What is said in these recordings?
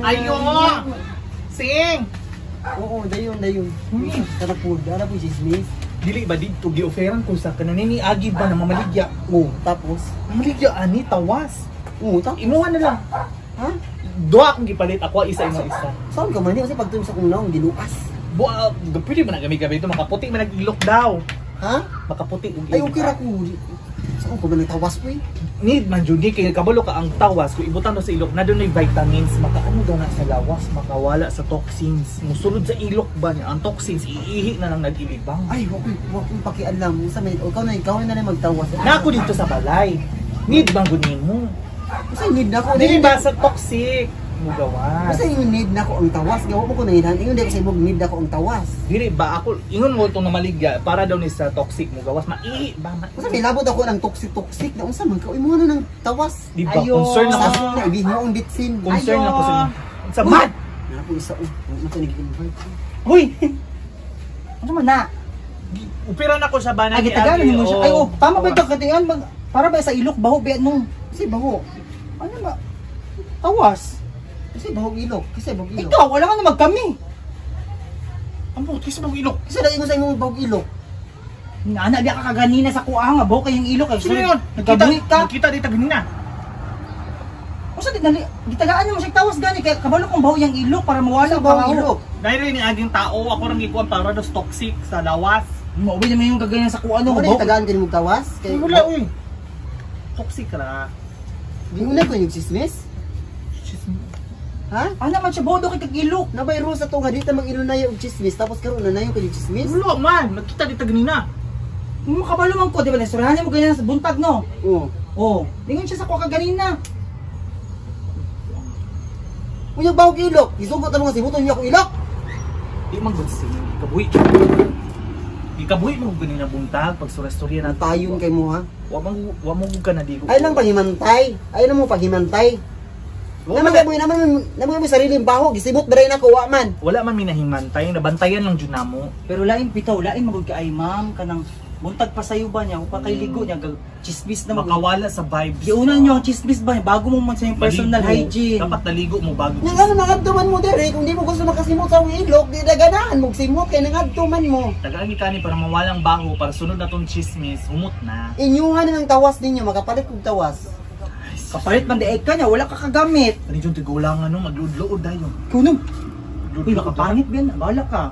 Ayo! Sing! Oo, dayon. Kana po chismis. Dili ba dito gi-offeran ko sa kananini agi ba na mamaligya? Oo, tapos. Mamaligya ani tawas. Oo, tapos. Imuha na lang. Ha? Duha akong gipalit, ako isa imo isa. Saan ka man kasi pagtuon sa kong naong gilukas. Buwa, pwede ba na gabi ito makaputi man nag-ilok daw. Ha? Makaputi ug Ay, okay ra ko. Saan ko ba nagtawas ko eh? Need man jud kay kabalo ka ang tawas kung ibutan mo sa ilok na doon vitamins makaano daw na sa lawas makawala sa toxins musulod sa ilok ba niya ang toxins iihi na lang nag-ilibang. Ay, wag ko pakialam sa may ikaw na magtawas. Nako dito sa balay. Need bang gud nimo? Kasi need na ko. Dili ba sa toxic mo gawas? Kasi yung need na ko ang tawas. Gawa mo ko na inhan. Ingon di kasi mo need na ko ang tawas. Dili ba ako ingon mo itong namaligya para daw ni sa toxic mo gawas maihi ba? Kasi nilabot ako ng toxic na unsa man ka mo na ng tawas. Di ba concern ako sa na ibig mo ang bitsin. Concern ako sa mad. Ako isa invite. Hoy. Ano man na? Upiran ako sa banan Ay gitagalan mo siya. Ay tama ba ito katian para ba sa ilok baho ba no? Kasi baho. Ano ba? Tawas. Kasi bahog ilok. Ikaw wala ka na magkami. Ang puti sa ilok. Kasi nag-ingon sa imong bahog ilok. Ana di ka kaganina sa kuang nga baho kayong ilok. Sino yun? Nagkabuhit ka. Nakita dito ganina. Usa di gitagaan mo siya tawas gani kay kabalo kong baho yang ilok para mawala Sa bahog ilok. Dahil ni aging tao ako rang gikuan para dos toxic sa lawas. Mauwi naman yung kaganyan sa kuang Ano baho. tagaan ka ni mong tawas? Kay Wala uy. Toxic ra. Di una ko yung chismis. Ha? Ano man siya bodo kay kag-ilok. Nabay rules sa to nga dito mag-inunayo og chismis tapos karon na nayo kay chismis. Wala man, nakita dito ganina. Mo kabalo man ko di ba nasurahan mo ganyan sa buntag no. Oo. Oh, lingon siya sa kuha kaganina. Unya bahog ilok. Isugot ang mga sibuton niya ko ilok. Di man gud sing ikabuhi. Ikabuhi mo ganina buntag pag surya na Tayon kay mo ha. Wa mo ka na digo. Ay lang paghimantay. Ay lang mo paghimantay. Naman mo sariling baho, gisibot ba rin ako, wa man. Wala man minahimantay, nabantayan lang jud namo. Pero lain bitaw, lain magud ka ay ma'am kanang buntag pa sayo ba niya pa kay ligo niya chismis na makawala sa vibes. Giunan niyo ang chismis ba niya bago mo man sa yung personal hygiene. Dapat naligo mo bago. Nang ano nangadtuman mo dere, kung di mo gusto makasimot sa ilok, di na ganahan mo simot kay nangadtuman mo. Tagaan kani para mawalang baho para sunod na tong chismis, humot na. Inyuhan na ng tawas ninyo, makapalit kog tawas. Kapalit man diay ka niya, wala ka kagamit. Ani jud tigulangan no, magluod-luod dayon. Kuno. Uy, makapangit biyan, bala ka.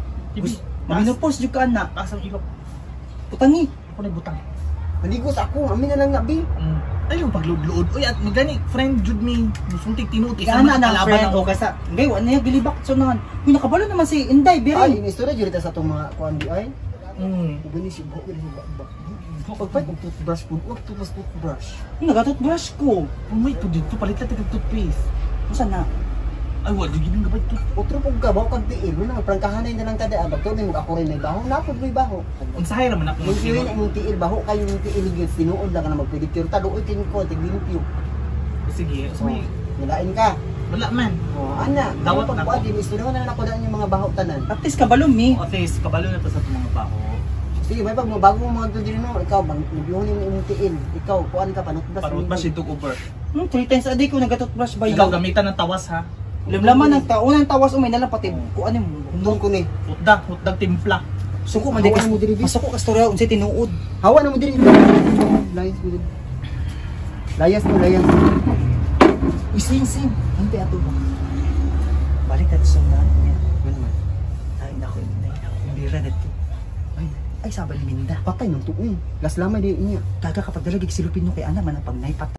Maminopos jud ka na. Asang ilok. Putangi. Ako nagbutang. Maligos ako, amin na lang nga bi. Ayun pagluod-luod. Uy, at magani friend jud mi. Musuntik tinuti Sa na friend o kasa. Ngay wa niya gilibak so naman. Uy, nakabalo naman si Inday biri. Ay, istorya jud ta sa tong mga kuan di ay. Ugani si buhok ni bak. Pagpay kog toothbrush pud, wag toothbrush. Nagatoothbrush ko. Umay to dito palit na toothpaste. Usa na? Ay, wala gid gabay to. Otro pug ka baho kag tiil, mo na prangkahanay na lang kada abag to mo ako rin may baho, napod may baho. Unsahay naman ako Yung tiil imong tiil baho kayo yung tiil gyud sinuod lang ka na magpedicure ta duoy kin ko tiglimpyo. Sige, so may Nilain ka. wala man. Oh, ana, Dawat na ko ako. adi istorya na ako daan yung mga baho tanan. At least kabalo mi. O tes, kabalo na to sa itong mga baho. Sige, may pag bago mo mga diri no, ikaw bang nabiyuhin mo imong tiil. Ikaw kuan ka panutbas. Parot ba si over? 3 times a day ko nagatoothbrush ba Ikaw gamitan ng tawas ha. Lamlaman ng unang tawas umay na lang pati kuan mo. Hundong ko ni. Hutdag timpla. Suko man di Hawa mo diri, bis. Masuko ka storya unsay tinuod. Hawa na mo diri. Layas mo diri. Layas mo layas. Isin. Ante ato ba? Balik at sa niya. Ano man? Ay nako, hindi ra dito. Ay sabay minda. Patay nang tuoy. Las lamay di niya. Daga kapag dalagig silupin no kay ana man ang pag naipat